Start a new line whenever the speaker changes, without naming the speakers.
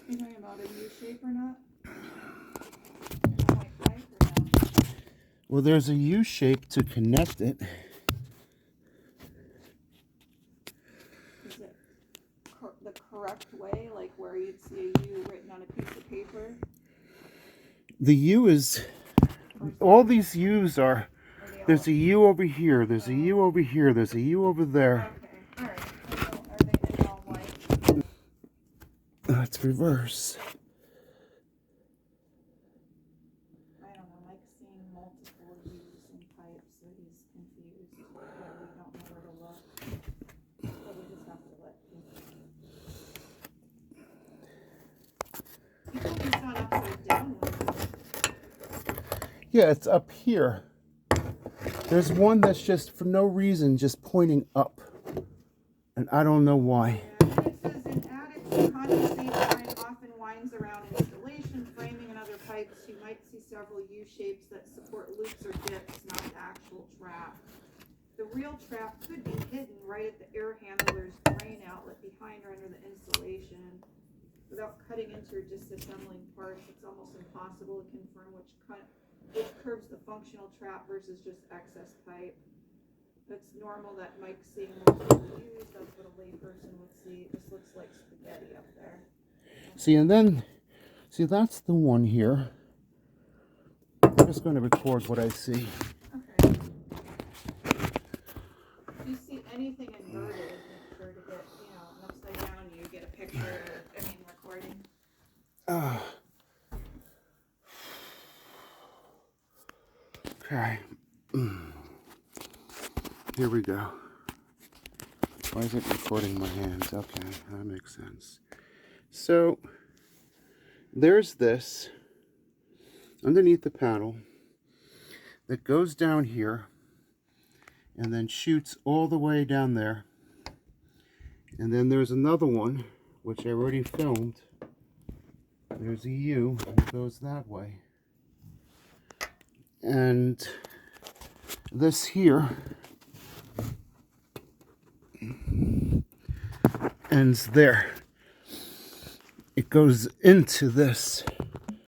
You talking about a U shape or not? In a white pipe or not?
Well, there's a U shape to connect it.
Is it the correct way, like where you'd see a U written on a piece of paper?
The U is, all these U's are, there's a U over here, there's a U over here, there's a U over there.
Okay, alright. Are they all white?
Let's reverse.
I don't know, Mike's seeing multiple U's in pipes, so he's confused. But we don't know where to look. So we just have to let him. You told me it's not upside down.
Yeah, it's up here. There's one that's just, for no reason, just pointing up. And I don't know why.
Yeah, and it says in attics, the condensate line often winds around installation, framing, and other pipes. You might see several U shapes that support loops or dips, not the actual trap. The real trap could be hidden right at the air handler's drain outlet behind or under the insulation. Without cutting into or disassembling parts, it's almost impossible to confirm which curves the functional trap versus just excess pipe. It's normal that Mike's seeing multiple U's. That's what a layperson would see. This looks like spaghetti up there.
See, and then, see, that's the one here. I'm just going to record what I see.
Okay. If you see anything inverted, make sure to get, an upside down, you get a picture, recording.
Okay. Here we go. Why is it recording my hands? Okay, that makes sense. So, there's this underneath the panel that goes down here and then shoots all the way down there. And then there's another one, which I already filmed. There's a U, and it goes that way. And this here ends there. It goes into this.